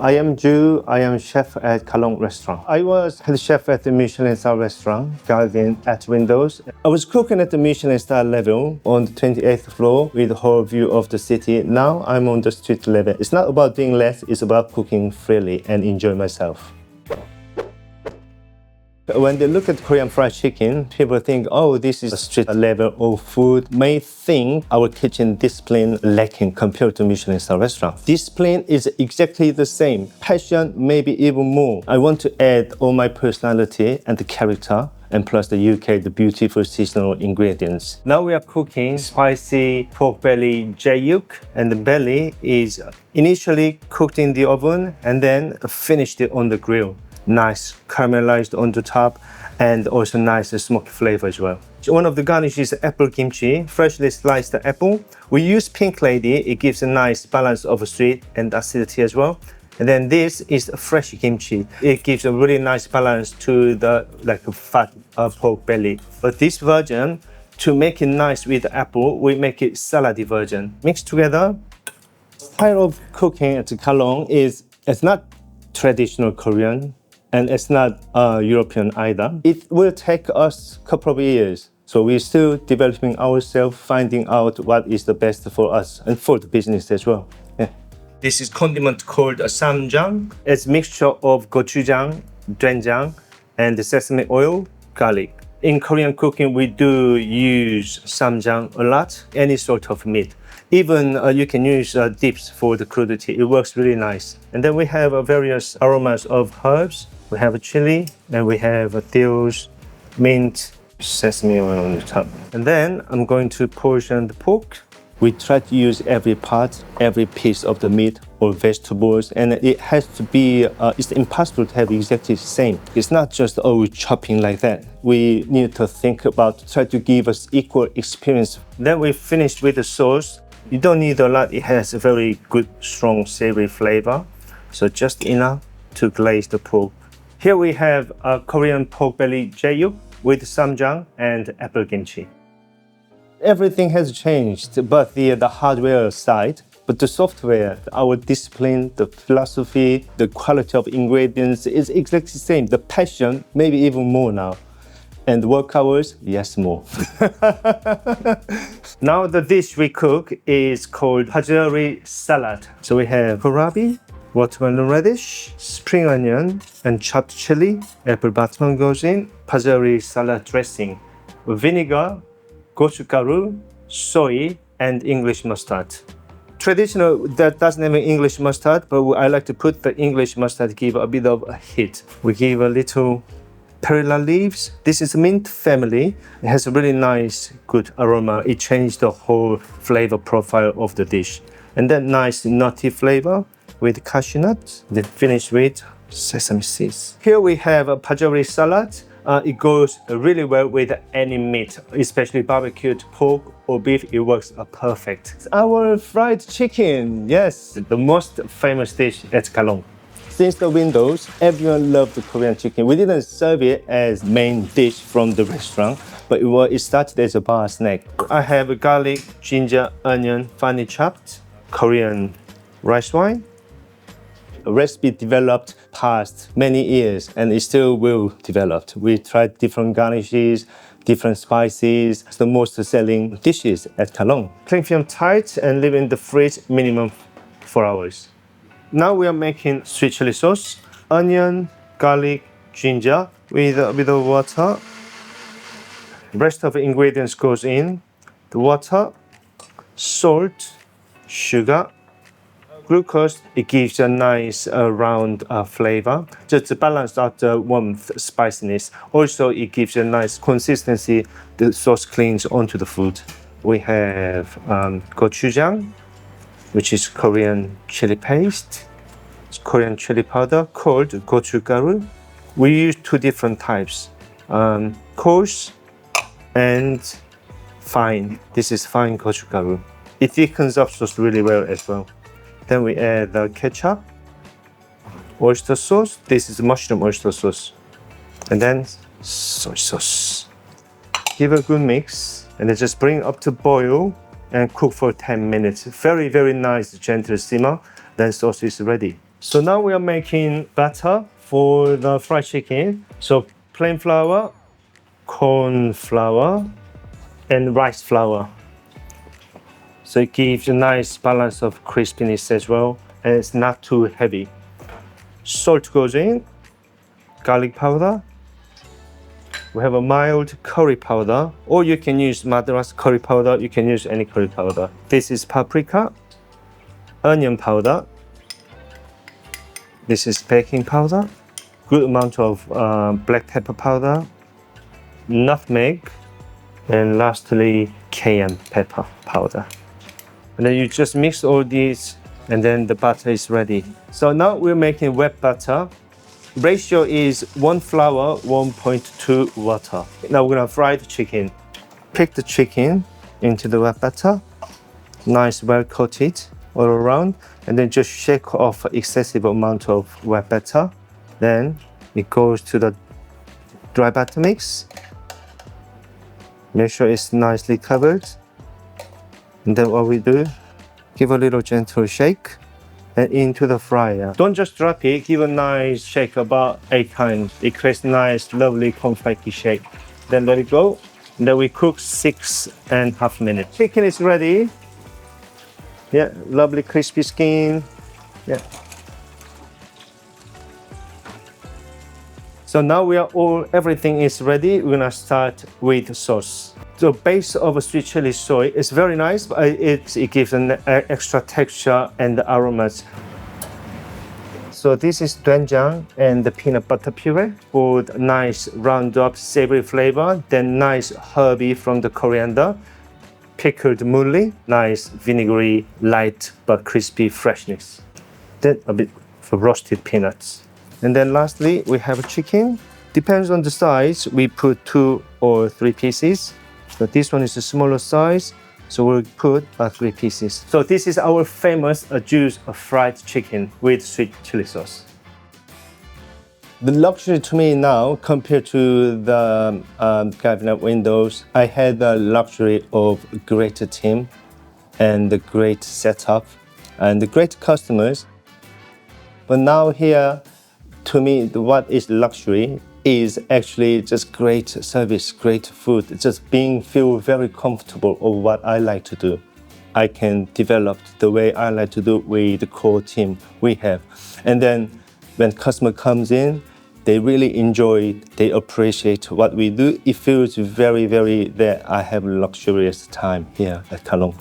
I am Jew. I am chef at Calong restaurant. I was head chef at the Michelin-starred restaurant, Galvin at Windows. I was cooking at the Michelin-starred level on the 28th floor with the whole view of the city. Now I'm on the street level. It's not about doing less, it's about cooking freely and enjoy myself. When they look at Korean fried chicken, people think, oh, this is a street level of food. May think our kitchen discipline lacking compared to Michelin-star restaurant. Discipline is exactly the same. Passion, maybe even more. I want to add all my personality and the character, and plus the UK, the beautiful seasonal ingredients. Now we are cooking spicy pork belly jeyuk, and the belly is initially cooked in the oven and then finished it on the grill. Nice caramelized on the top and also nice smoky flavor as well. One of the garnishes is apple kimchi, freshly sliced apple. We use Pink Lady, it gives a nice balance of sweet and acidity as well. And then this is fresh kimchi. It gives a really nice balance to the fat pork belly. But this version, to make it nice with apple, we make it salady version. Mixed together. Style of cooking at Calong it's not traditional Korean. And it's not European either. It will take us a couple of years. So we're still developing ourselves, finding out what is the best for us and for the business as well. Yeah. This is condiment called Ssamjang. It's a mixture of gochujang, doenjang, and the sesame oil, garlic. In Korean cooking, we do use Ssamjang a lot, any sort of meat. Even you can use dips for the crudity. It works really nice. And then we have various aromas of herbs. We have a chili, and we have dills, mint, sesame oil on the top. And then I'm going to portion the pork. We try to use every part, every piece of the meat or vegetables, and it has to be, it's impossible to have exactly the same. It's not just, chopping like that. We need to think about, try to give us equal experience. Then we finished with the sauce. You don't need a lot, it has a very good, strong, savory flavor. So just enough to glaze the pork. Here we have a Korean pork belly jeyuk with Ssamjang and apple kimchi. Everything has changed, but the hardware side, but the software, our discipline, the philosophy, the quality of ingredients is exactly the same. The passion, maybe even more now. And work hours, yes, more. Now the dish we cook is called Pajeori Salad. So we have kohlrabi, watermelon radish, spring onion, and chopped chili. Apple button goes in. Pajeori salad dressing, vinegar, gochugaru, soy, and English mustard. Traditional that doesn't have English mustard, but I like to put the English mustard, give a bit of a hit. We give a little perilla leaves. This is mint family. It has a really nice, good aroma. It changed the whole flavor profile of the dish. And then nice nutty flavor with cashew nuts. Then finish with sesame seeds. Here we have a Pajeori salad. It goes really well with any meat, especially barbecued pork or beef. It works perfect. Our fried chicken, yes, the most famous dish at Calong. Since the windows, everyone loved the Korean chicken. We didn't serve it as main dish from the restaurant, but it started as a bar snack. I have garlic, ginger, onion, finely chopped, Korean rice wine. A recipe developed past many years, and it still will develop. We tried different garnishes, different spices. It's the most selling dishes at Calong. Cling film tight and leave in the fridge minimum 4 hours. Now we are making sweet chili sauce, onion, garlic, ginger with a bit of water. Rest of the ingredients goes in. The water, salt, sugar, glucose. It gives a nice round flavor, just to balance out the warmth, spiciness. Also, it gives a nice consistency. The sauce clings onto the food. We have gochujang, which is Korean chili paste. It's Korean chili powder called gochugaru. We use two different types, coarse and fine. This is fine gochugaru. It thickens up sauce really well as well. Then we add the ketchup, oyster sauce. This is mushroom oyster sauce. And then soy sauce. Give a good mix and then just bring up to boil and cook for 10 minutes. Very, very nice, gentle simmer. Then sauce is ready. So now we are making batter for the fried chicken. So plain flour, corn flour, and rice flour. So it gives a nice balance of crispiness as well, and it's not too heavy. Salt goes in, garlic powder. We have a mild curry powder, or you can use Madras curry powder, you can use any curry powder. This is paprika, onion powder. This is baking powder, good amount of black pepper powder, nutmeg, and lastly cayenne pepper powder. And then you just mix all these and then the batter is ready. So now we're making wet batter. Ratio is 1 flour, 1.2 water. Now we're gonna fry the chicken. Pick the chicken into the wet batter, nice well coated all around, and then just shake off excessive amount of wet batter. Then it goes to the dry batter mix. Make sure it's nicely covered. And then what we do, give a little gentle shake and into the fryer. Don't just drop it, give a nice shake about 8 times. It creates nice, lovely confetti shape. Then let it go. And then we cook 6.5 minutes. Chicken is ready. Yeah, lovely crispy skin. Yeah. So now everything is ready. We're gonna start with the sauce. The base of a sweet chili soy is very nice, but it gives an extra texture and aromas. So this is doenjang and the peanut butter puree for nice round up savory flavor, then nice herby from the coriander, pickled mulli, nice vinegary, light but crispy freshness. Then a bit of roasted peanuts. And then lastly, we have chicken. Depends on the size, we put 2 or 3 pieces. So this one is a smaller size, so we'll put 3 pieces. So this is our famous juice of fried chicken with sweet chili sauce. The luxury to me now, compared to the cabinet windows, I had the luxury of a great team and the great setup and the great customers. But now here, to me, what is luxury is actually just great service, great food, just feel very comfortable of what I like to do. I can develop the way I like to do with the core team we have. And then when customer comes in, they really enjoy it, they appreciate what we do. It feels very, very that I have luxurious time here at Calong.